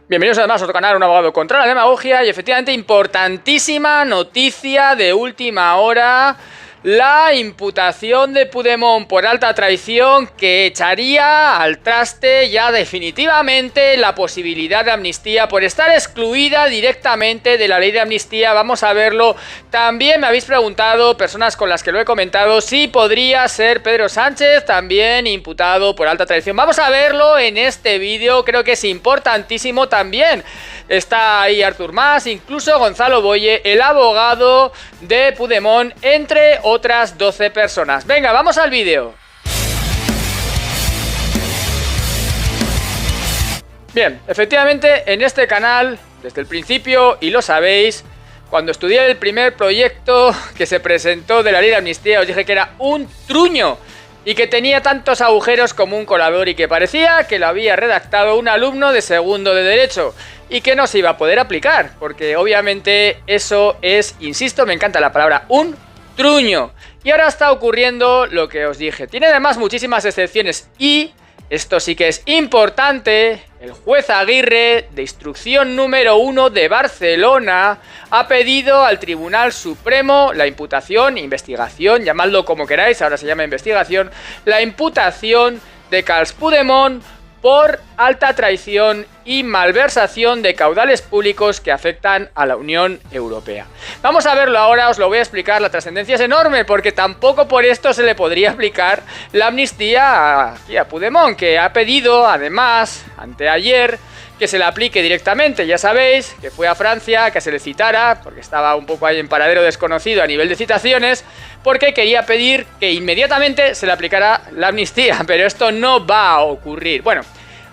Bienvenidos además a otro canal, Un Abogado contra la Demagogia. Y efectivamente, importantísima noticia de última hora: la imputación de Puigdemont por alta traición, que echaría al traste ya definitivamente la posibilidad de amnistía por estar excluida directamente de la ley de amnistía. Vamos a verlo. También me habéis preguntado, personas con las que lo he comentado, si podría ser Pedro Sánchez también imputado por alta traición. Vamos a verlo en este vídeo, creo que es importantísimo también. Está ahí Artur Mas, incluso Gonzalo Boye, el abogado de Puigdemont, entre otras 12 personas. Venga, vamos al vídeo. Bien, efectivamente en este canal, desde el principio, y lo sabéis, cuando estudié el primer proyecto que se presentó de la ley de amnistía, os dije que era un truño y que tenía tantos agujeros como un colador y que parecía que lo había redactado un alumno de segundo de Derecho y que no se iba a poder aplicar, porque obviamente eso es, insisto, me encanta la palabra, un truño. Y ahora está ocurriendo lo que os dije. Tiene además muchísimas excepciones y, esto sí que es importante, el juez Aguirre, de instrucción número 1 de Barcelona, ha pedido al Tribunal Supremo la imputación, investigación, llamadlo como queráis, ahora se llama investigación, la imputación de Carles Puigdemont por alta traición y malversación de caudales públicos que afectan a la Unión Europea. Vamos a verlo ahora, os lo voy a explicar. La trascendencia es enorme porque tampoco por esto se le podría aplicar la amnistía a Puigdemont, que ha pedido además anteayer que se le aplique directamente. Ya sabéis que fue a Francia, que se le citara, porque estaba un poco ahí en paradero desconocido a nivel de citaciones, porque quería pedir que inmediatamente se le aplicara la amnistía, pero esto no va a ocurrir. Bueno,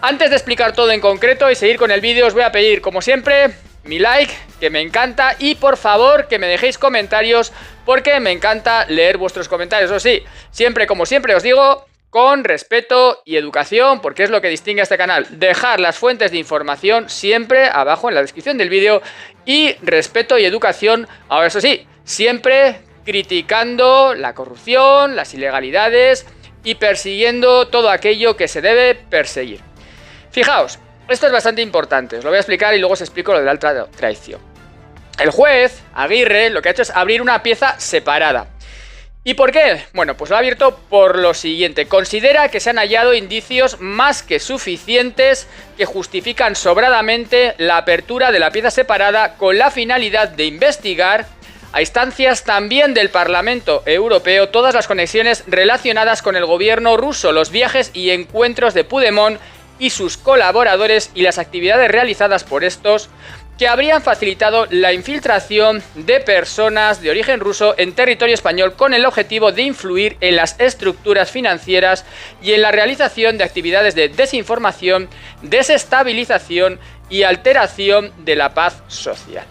antes de explicar todo en concreto y seguir con el vídeo, os voy a pedir, como siempre, mi like, que me encanta, y por favor que me dejéis comentarios, porque me encanta leer vuestros comentarios. Eso sí, siempre, como siempre os digo, con respeto y educación, porque es lo que distingue a este canal. Dejar las fuentes de información siempre abajo en la descripción del vídeo, y respeto y educación, ahora eso sí, siempre criticando la corrupción, las ilegalidades y persiguiendo todo aquello que se debe perseguir. Fijaos, esto es bastante importante, os lo voy a explicar y luego os explico lo de la alta traición. El juez Aguirre lo que ha hecho es abrir una pieza separada. ¿Y por qué? Bueno, pues lo ha abierto por lo siguiente. Considera que se han hallado indicios más que suficientes que justifican sobradamente la apertura de la pieza separada con la finalidad de investigar, a instancias también del Parlamento Europeo, todas las conexiones relacionadas con el gobierno ruso, los viajes y encuentros de Puigdemont y sus colaboradores y las actividades realizadas por estos, que habrían facilitado la infiltración de personas de origen ruso en territorio español con el objetivo de influir en las estructuras financieras y en la realización de actividades de desinformación, desestabilización y alteración de la paz social.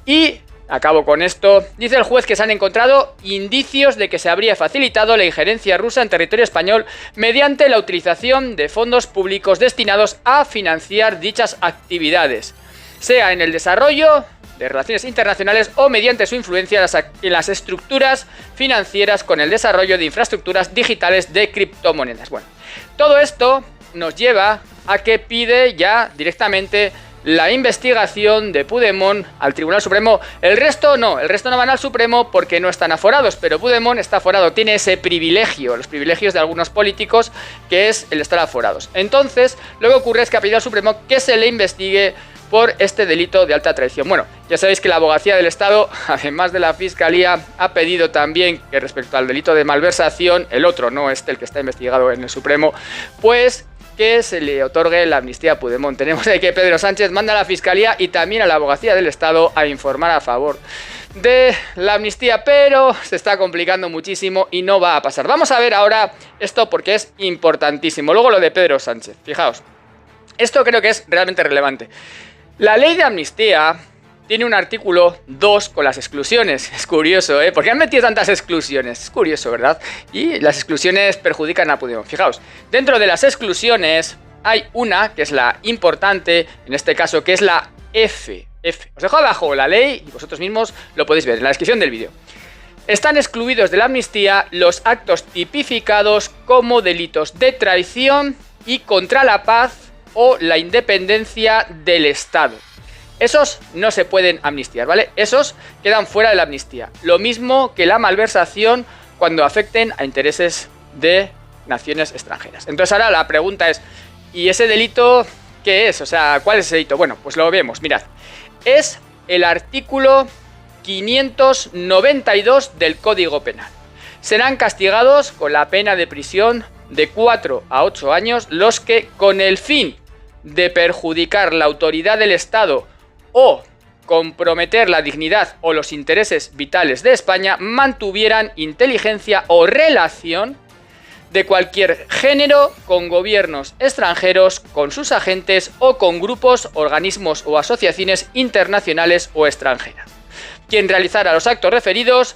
Y acabo con esto. Dice el juez que se han encontrado indicios de que se habría facilitado la injerencia rusa en territorio español mediante la utilización de fondos públicos destinados a financiar dichas actividades, sea en el desarrollo de relaciones internacionales o mediante su influencia en las estructuras financieras con el desarrollo de infraestructuras digitales de criptomonedas. Bueno, todo esto nos lleva a que pide ya directamente la investigación de Puigdemont al Tribunal Supremo. El resto no van al Supremo porque no están aforados, pero Puigdemont está aforado, tiene ese privilegio, los privilegios de algunos políticos, que es el estar aforados. Entonces, lo que ocurre es que ha pedido al Supremo que se le investigue por este delito de alta traición. Bueno, ya sabéis que la Abogacía del Estado, además de la Fiscalía, ha pedido también que respecto al delito de malversación, el otro, no este, el que está investigado en el Supremo, pues que se le otorgue la amnistía a Puigdemont. Tenemos ahí que Pedro Sánchez manda a la Fiscalía y también a la Abogacía del Estado a informar a favor de la amnistía, pero se está complicando muchísimo y no va a pasar. Vamos a ver ahora esto porque es importantísimo. Luego lo de Pedro Sánchez, fijaos, esto creo que es realmente relevante. La ley de amnistía tiene un artículo 2 con las exclusiones. Es curioso, ¿eh? ¿Por qué han metido tantas exclusiones? Es curioso, ¿verdad? Y las exclusiones perjudican a Puigdemont. Fijaos, dentro de las exclusiones hay una que es la importante, en este caso, que es la F. Os dejo abajo la ley y vosotros mismos lo podéis ver en la descripción del vídeo. Están excluidos de la amnistía los actos tipificados como delitos de traición y contra la paz o la independencia del Estado. Esos no se pueden amnistiar, ¿vale? Esos quedan fuera de la amnistía. Lo mismo que la malversación cuando afecten a intereses de naciones extranjeras. Entonces ahora la pregunta es, ¿y ese delito qué es? O sea, ¿cuál es ese delito? Bueno, pues lo vemos, mirad. Es el artículo 592 del Código Penal. Serán castigados con la pena de prisión de 4 a 8 años los que, con el fin de perjudicar la autoridad del Estado o comprometer la dignidad o los intereses vitales de España, mantuvieran inteligencia o relación de cualquier género con gobiernos extranjeros, con sus agentes o con grupos, organismos o asociaciones internacionales o extranjeras. Quien realizara los actos referidos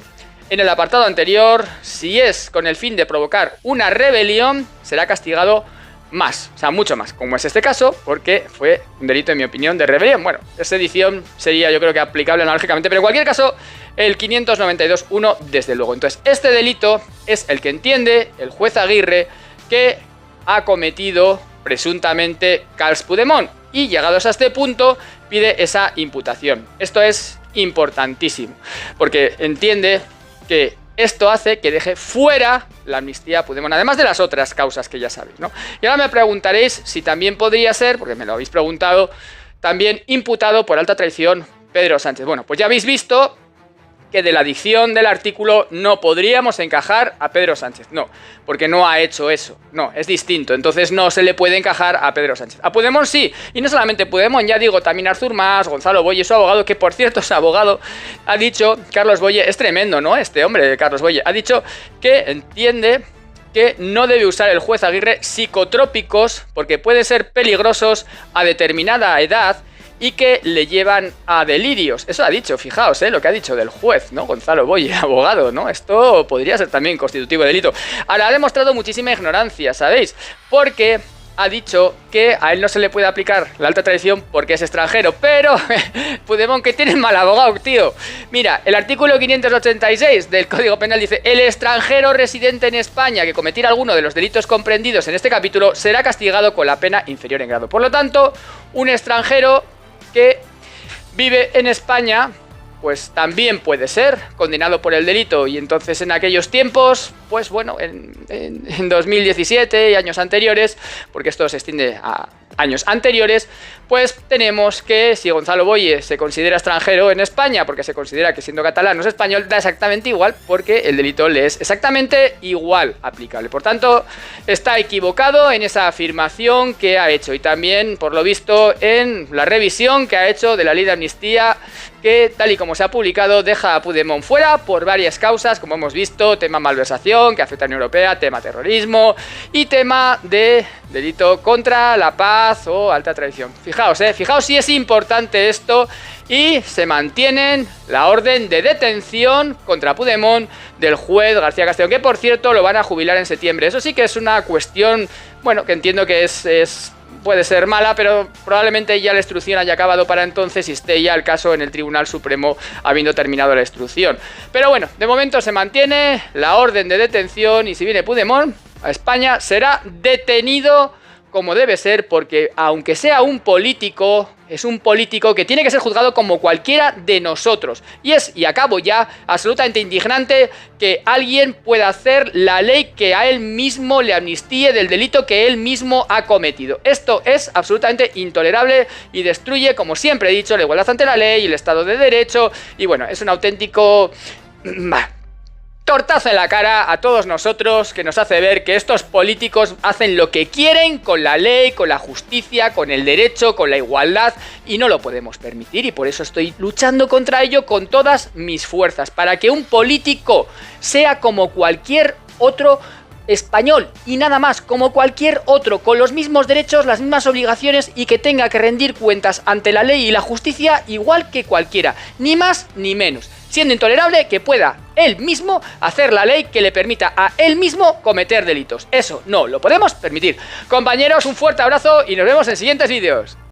en el apartado anterior, si es con el fin de provocar una rebelión, será castigado más, o sea, mucho más, como es este caso, porque fue un delito, en mi opinión, de rebelión. Bueno, esta edición sería, yo creo que aplicable analógicamente, pero en cualquier caso, el 592.1, desde luego. Entonces, este delito es el que entiende el juez Aguirre que ha cometido presuntamente Carles Puigdemont, y llegados a este punto, pide esa imputación. Esto es importantísimo, porque entiende que esto hace que deje fuera la amnistía a Puigdemont, además de las otras causas que ya sabéis, ¿no? Y ahora me preguntaréis si también podría ser, porque me lo habéis preguntado, también imputado por alta traición Pedro Sánchez. Bueno, pues ya habéis visto que de la dicción del artículo no podríamos encajar a Pedro Sánchez. No, porque no ha hecho eso. No, es distinto. Entonces no se le puede encajar a Pedro Sánchez. A Puigdemont sí. Y no solamente Puigdemont, ya digo, también Artur Mas, Gonzalo Boye, su abogado, que por cierto es abogado, ha dicho, Carlos Boye, es tremendo, ¿no? Este hombre, Carlos Boye, ha dicho que entiende que no debe usar el juez Aguirre psicotrópicos porque pueden ser peligrosos a determinada edad y que le llevan a delirios. Eso ha dicho, fijaos, lo que ha dicho del juez, ¿no? Gonzalo Boye, abogado, ¿no? Esto podría ser también constitutivo de delito. Ahora, ha demostrado muchísima ignorancia, ¿sabéis? Porque ha dicho que a él no se le puede aplicar la alta traición porque es extranjero, pero Puigdemont, que tiene mal abogado, tío. Mira, el artículo 586 del Código Penal dice: el extranjero residente en España que cometiera alguno de los delitos comprendidos en este capítulo será castigado con la pena inferior en grado. Por lo tanto, un extranjero que vive en España, pues también puede ser condenado por el delito. Y entonces en aquellos tiempos, pues bueno, en 2017 y años anteriores, porque esto se extiende a años anteriores, pues tenemos que si Gonzalo Boye se considera extranjero en España porque se considera que siendo catalán no es español, da exactamente igual porque el delito le es exactamente igual aplicable. Por tanto, está equivocado en esa afirmación que ha hecho y también, por lo visto, en la revisión que ha hecho de la ley de amnistía, que tal y como se ha publicado deja a Puigdemont fuera por varias causas, como hemos visto, tema malversación que afecta a la Unión Europea, tema terrorismo y tema de delito contra la paz o alta traición. Fijaos, fijaos si es importante esto. Y se mantienen la orden de detención contra Puigdemont del juez García Castellón, que por cierto lo van a jubilar en septiembre. Eso sí que es una cuestión, bueno, que entiendo que puede ser mala, pero probablemente ya la instrucción haya acabado para entonces y esté ya el caso en el Tribunal Supremo habiendo terminado la instrucción. Pero bueno, de momento se mantiene la orden de detención y si viene Puigdemont a España será detenido como debe ser, porque aunque sea un político, es un político que tiene que ser juzgado como cualquiera de nosotros. Y acabo ya, absolutamente indignante que alguien pueda hacer la ley que a él mismo le amnistíe del delito que él mismo ha cometido. Esto es absolutamente intolerable y destruye, como siempre he dicho, la igualdad ante la ley y el Estado de Derecho. Y bueno, es un auténtico tortazo en la cara a todos nosotros, que nos hace ver que estos políticos hacen lo que quieren con la ley, con la justicia, con el derecho, con la igualdad, y no lo podemos permitir, y por eso estoy luchando contra ello con todas mis fuerzas, para que un político sea como cualquier otro español y nada más, como cualquier otro, con los mismos derechos, las mismas obligaciones y que tenga que rendir cuentas ante la ley y la justicia igual que cualquiera, ni más ni menos, siendo intolerable que pueda él mismo hacer la ley que le permita a él mismo cometer delitos. Eso no lo podemos permitir. Compañeros, un fuerte abrazo y nos vemos en siguientes vídeos.